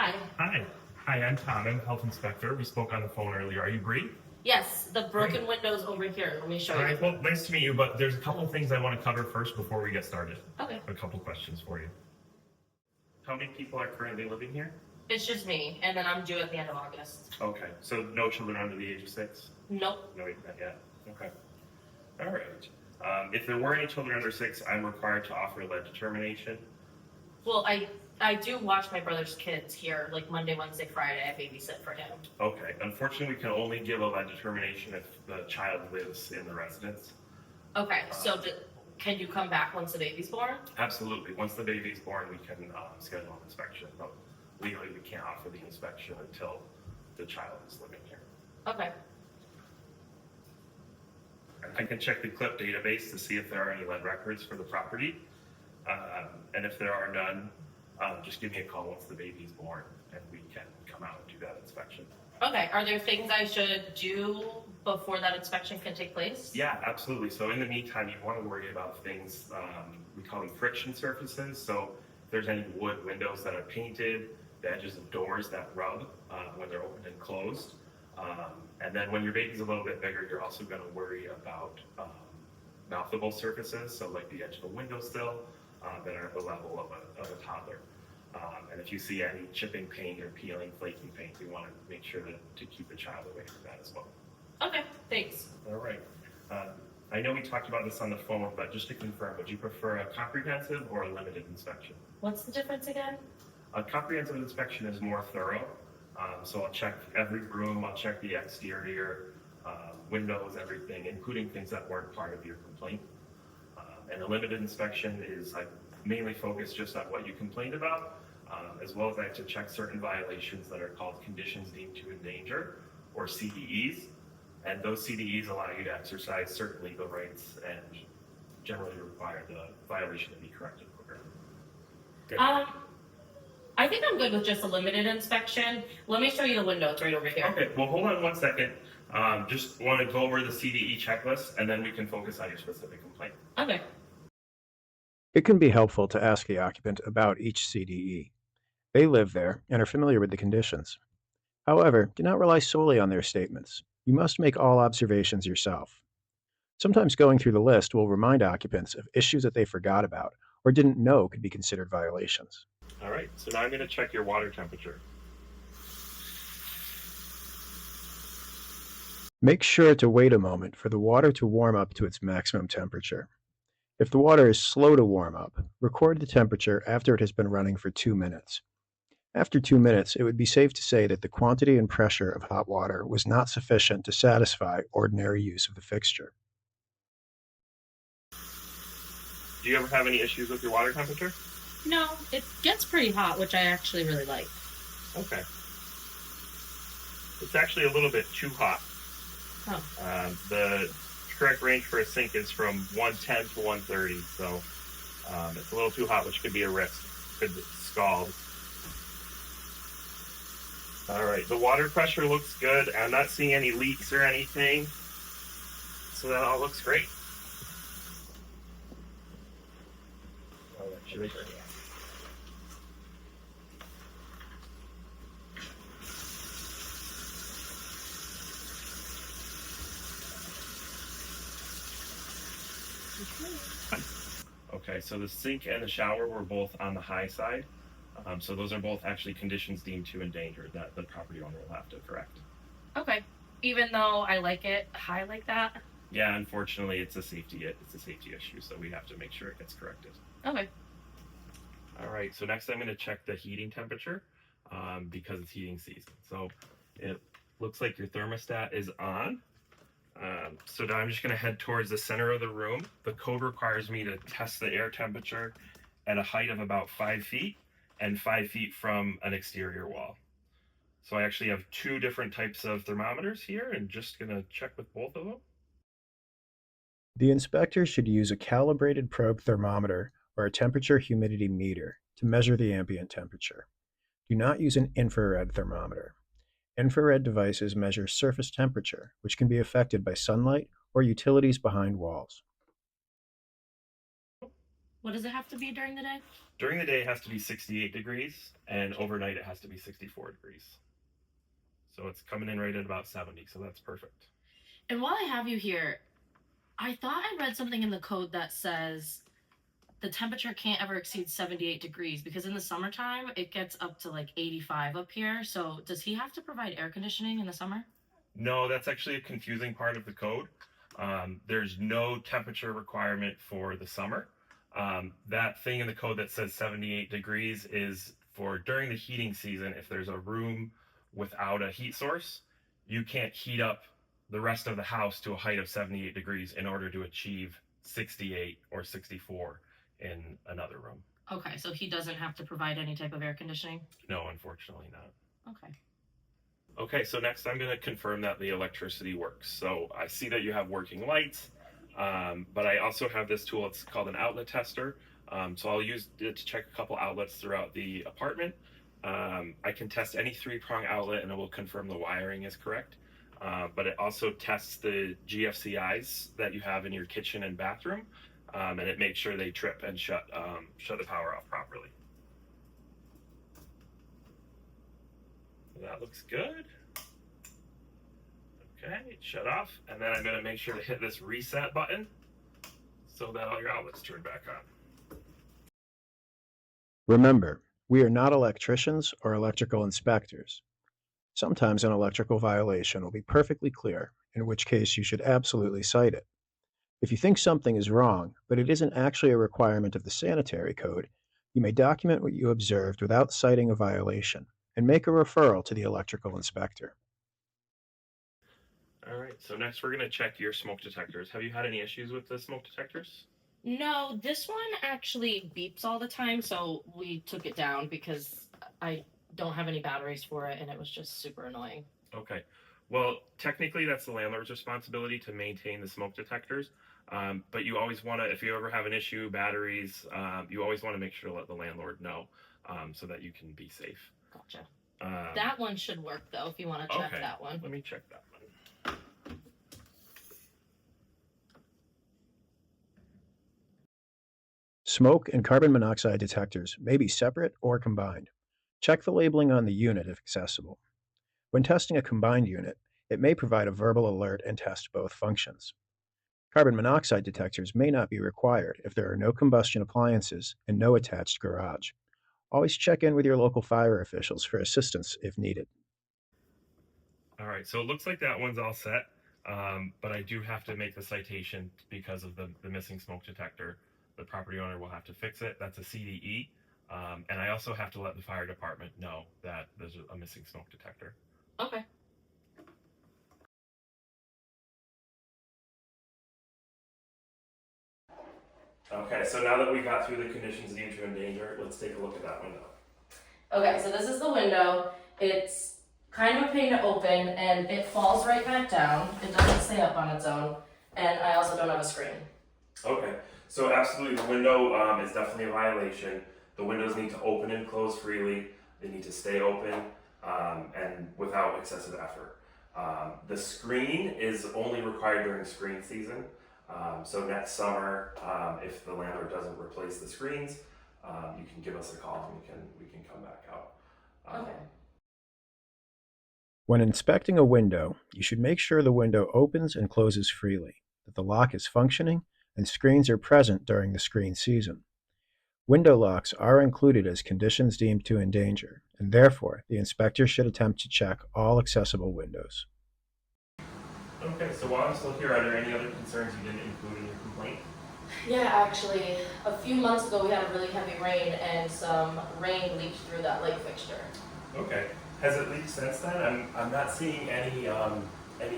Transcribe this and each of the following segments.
Hi. Hi. Hi, I'm Tom. I'm the health inspector. We spoke on the phone earlier. Are you Bree? Yes, the broken Great. window's over here. Let me show All you. right. Well, nice to meet you, but there's a couple things I want to cover first before we get started. Okay. A couple questions for you. How many people are currently living here? It's just me, and then I'm due at the end of August. Okay. So no children under the age of 6? Nope. No, not yet. Okay. All right. If there were any children under 6, I'm required to offer lead determination. Well, I do watch my brother's kids here, like Monday, Wednesday, Friday. I babysit for him. Okay. Unfortunately, we can only give a lead determination if the child lives in the residence. Okay, so can you come back once the baby's born? Absolutely. Once the baby is born, we can schedule an inspection. But legally, we can't offer the inspection until the child is living here. Okay. I can check the CLIP database to see if there are any lead records for the property. And if there are none, just give me a call once the baby is born and we can come out and do that inspection. Okay, are there things I should do before that inspection can take place? Yeah, absolutely. So in the meantime, you want to worry about things, we call them friction surfaces. So if there's any wood windows that are painted, the edges of doors that rub when they're opened and closed. And then when your baby's a little bit bigger, you're also going to worry about mouthable surfaces, so like the edge of a windowsill that are at the level of a toddler. And if you see any chipping paint or peeling, flaking paint, we want to make sure to keep the child away from that as well. Okay, thanks. All right. I know we talked about this on the phone, but just to confirm, would you prefer a comprehensive or a limited inspection? What's the difference again? A comprehensive inspection is more thorough. So I'll check every room, I'll check the exterior, windows, everything, including things that weren't part of your complaint. And a limited inspection is mainly focused just on what you complained about, as well as I have to check certain violations that are called conditions deemed to endanger, or CDEs. And those CDEs allow you to exercise certain legal rights and generally require the violation to be corrected quicker. Good. I think I'm good with just a limited inspection. Let me show you the window. It's right over here. Okay, well, hold on one second. Just want to go over the CDE checklist, and then we can focus on your specific complaint. Okay. It can be helpful to ask the occupant about each CDE. They live there and are familiar with the conditions. However, do not rely solely on their statements. You must make all observations yourself. Sometimes going through the list will remind occupants of issues that they forgot about or didn't know could be considered violations. All right, so now I'm going to check your water temperature. Make sure to wait a moment for the water to warm up to its maximum temperature. If the water is slow to warm up, record the temperature after it has been running for 2 minutes. After 2 minutes, it would be safe to say that the quantity and pressure of hot water was not sufficient to satisfy ordinary use of the fixture. Do you ever have any issues with your water temperature? No, it gets pretty hot, which I actually really like. Okay. It's actually a little bit too hot. Oh. The correct range for a sink is from 110 to 130, so it's a little too hot, which could be a risk. Could scald. All right, the water pressure looks good. I'm not seeing any leaks or anything, so that all looks great. All right, should I... Okay, so the sink and the shower were both on the high side. So those are both actually conditions deemed to endanger that the property owner will have to correct. Okay. Even though I like it high like that? Yeah, unfortunately, it's a safety issue, so we have to make sure it gets corrected. Okay. All right, so next I'm going to check the heating temperature because it's heating season. So it looks like your thermostat is on. So now I'm just going to head towards the center of the room. The code requires me to test the air temperature at a height of about 5 feet and 5 feet from an exterior wall. So I actually have 2 different types of thermometers here and just going to check with both of them. The inspector should use a calibrated probe thermometer or a temperature humidity meter to measure the ambient temperature. Do not use an infrared thermometer. Infrared devices measure surface temperature, which can be affected by sunlight or utilities behind walls. What does it have to be during the day? During the day, it has to be 68 degrees, and overnight, it has to be 64 degrees. So it's coming in right at about 70, so that's perfect. And while I have you here, I thought I read something in the code that says the temperature can't ever exceed 78 degrees because in the summertime it gets up to like 85 up here. So does he have to provide air conditioning in the summer? No, that's actually a confusing part of the code. There's no temperature requirement for the summer. That thing in the code that says 78 degrees is for during the heating season. If there's a room without a heat source, you can't heat up the rest of the house to a height of 78 degrees in order to achieve 68 or 64 in another room. Okay, so he doesn't have to provide any type of air conditioning? No, unfortunately not. Okay. Okay, so next I'm going to confirm that the electricity works. So I see that you have working lights, but I also have this tool. It's called an outlet tester. So I'll use it to check a couple outlets throughout the apartment. I can test any 3-prong outlet and it will confirm the wiring is correct. But it also tests the GFCIs that you have in your kitchen and bathroom, and it makes sure they trip and shut the power off properly. That looks good. Okay, it's shut off, and then I'm going to make sure to hit this reset button so that all your outlets turn back on. Remember, we are not electricians or electrical inspectors. Sometimes an electrical violation will be perfectly clear, in which case you should absolutely cite it. If you think something is wrong, but it isn't actually a requirement of the sanitary code, you may document what you observed without citing a violation and make a referral to the electrical inspector. All right, so next we're going to check your smoke detectors. Have you had any issues with the smoke detectors? No, this one actually beeps all the time, so we took it down because I don't have any batteries for it and it was just super annoying. Okay. Well, technically that's the landlord's responsibility to maintain the smoke detectors. But you always want to, if you ever have an issue, batteries, you always want to make sure to let the landlord know so that you can be safe. Gotcha. That one should work though, if you want to check that one. Let me check that one. Smoke and carbon monoxide detectors may be separate or combined. Check the labeling on the unit if accessible. When testing a combined unit, it may provide a verbal alert and test both functions. Carbon monoxide detectors may not be required if there are no combustion appliances and no attached garage. Always check in with your local fire officials for assistance if needed. All right, so it looks like that one's all set, but I do have to make the citation because of the missing smoke detector. The property owner will have to fix it. That's a CDE. And I also have to let the fire department know that there's a missing smoke detector. Okay. Okay, so now that we got through the conditions deemed to endanger, let's take a look at that window. Okay, so this is the window. It's kind of a pain to open and it falls right back down. It doesn't stay up on its own. And I also don't have a screen. Okay, so absolutely the window is definitely a violation. The windows need to open and close freely. They need to stay open and without excessive effort. The screen is only required during screen season. So next summer, if the landlord doesn't replace the screens, you can give us a call and we can come back out. Okay. When inspecting a window, you should make sure the window opens and closes freely, that the lock is functioning, and screens are present during the screen season. Window locks are included as conditions deemed to endanger, and therefore the inspector should attempt to check all accessible windows. Okay, so while I'm still here, are there any other concerns you didn't include in your complaint? Yeah, actually, a few months ago we had a really heavy rain and some rain leaked through that light fixture. Okay. Has it leaked since then? I'm not seeing any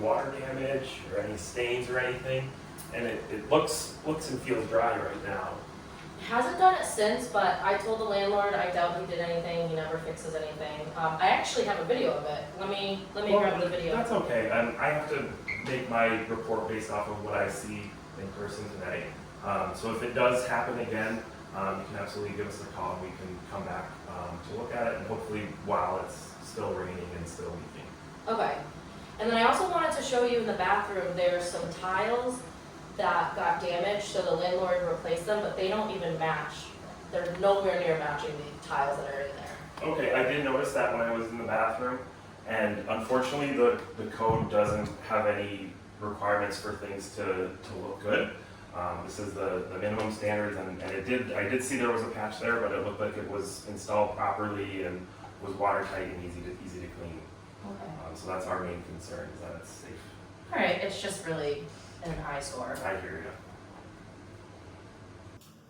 water damage or any stains or anything, and it looks and feels dry right now. Hasn't done it since, but I told the landlord I doubt he did anything. He never fixes anything. I actually have a video of it. Let me grab the video. That's okay. I have to make my report based off of what I see in person today. So if it does happen again, you can absolutely give us a call and we can come back to look at it, and hopefully while it's still raining and still leaking. Okay. And then I also wanted to show you in the bathroom, there's some tiles that got damaged, so the landlord replaced them, but they don't even match. They're nowhere near matching the tiles that are in there. Okay, I did notice that when I was in the bathroom, and unfortunately the code doesn't have any requirements for things to look good. This is the minimum standards, and I did see there was a patch there, but it looked like it was installed properly and was watertight and easy to clean. Okay. So that's our main concern, is that it's safe. All right, it's just really an eyesore. I hear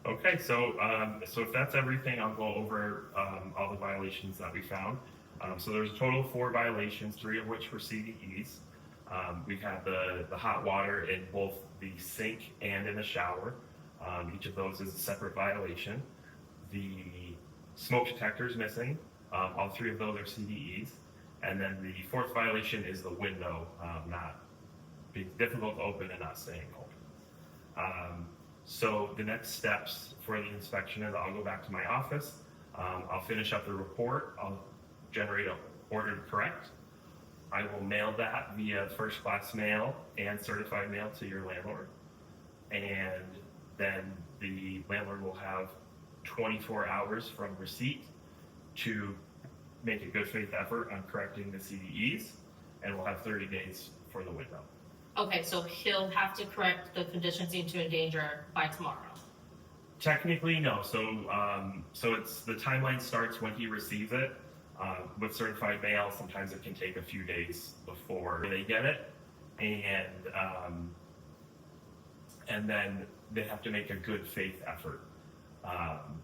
you. Okay, so if that's everything, I'll go over all the violations that we found. So there's a total of 4 violations, 3 of which were CDEs. We had the hot water in both the sink and in the shower. Each of those is a separate violation. The smoke detector is missing. All 3 of those are CDEs. And then the 4th violation is the window not being difficult to open and not staying open. So the next steps for the inspection is I'll go back to my office. I'll finish up the report. I'll generate an ordered correct. I will mail that via first class mail and certified mail to your landlord. And then the landlord will have 24 hours from receipt to make a good faith effort on correcting the CDEs, and we'll have 30 days for the window. Okay, so he'll have to correct the conditions deemed to endanger by tomorrow. Technically, no. So it's the timeline starts when he receives it. With certified mail, sometimes it can take a few days before they get it, and then they have to make a good faith effort.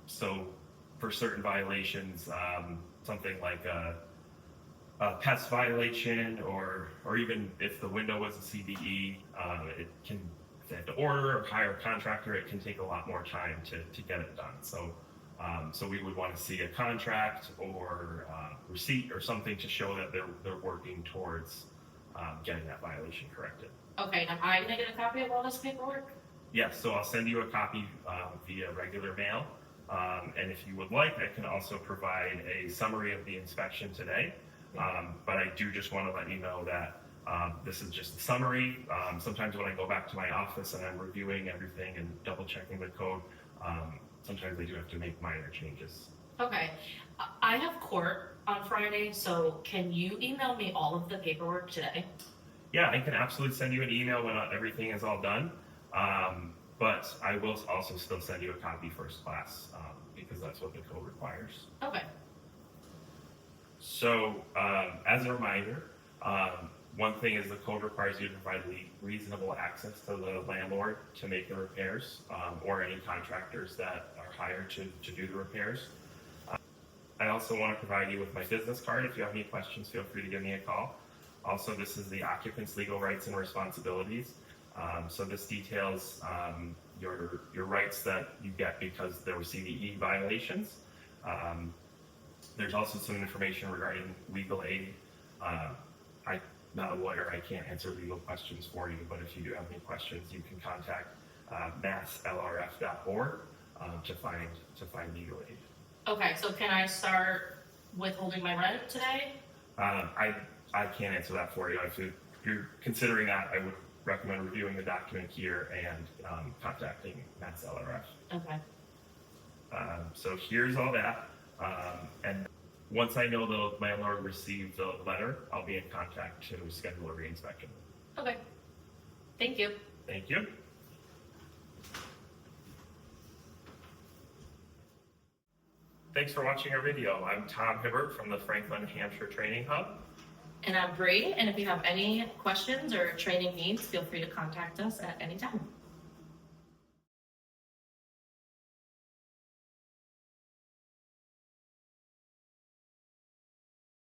So for certain violations, something like a pest violation, or even if the window was a CDE, it can, if they have to order or hire a contractor, it can take a lot more time to get it done. So we would want to see a contract or receipt or something to show that they're working towards getting that violation corrected. Okay, am I gonna get a copy of all this paperwork? Yes, so I'll send you a copy via regular mail. And if you would like, I can also provide a summary of the inspection today. But I do just want to let you know that this is just a summary. Sometimes when I go back to my office and I'm reviewing everything and double checking the code, sometimes I do have to make minor changes. Okay, I have court on Friday, so can you email me all of the paperwork today? Yeah, I can absolutely send you an email when everything is all done. But I will also still send you a copy first class because that's what the code requires. Okay. So as a reminder, one thing is the code requires you to provide reasonable access to the landlord to make the repairs, or any contractors that are hired to do the repairs. I also want to provide you with my business card. If you have any questions, feel free to give me a call. Also, this is the occupant's legal rights and responsibilities. So this details your rights that you get because there were CDE violations. There's also some information regarding legal aid. I'm not a lawyer, I can't answer legal questions for you, but if you do have any questions, you can contact masslrf.org to find legal aid. Okay, so can I start withholding my rent today? I can't answer that for you. If you're considering that, I would recommend reviewing the document here and contacting masslrf. Okay. So here's all that. And once I know the landlord received the letter, I'll be in contact to schedule a reinspection. Okay. Thank you. Thank you. Thanks for watching our video. I'm Tom Hibbert from the Franklin-Hampshire Training Hub. And I'm Brady, and if you have any questions or training needs, feel free to contact us at any time.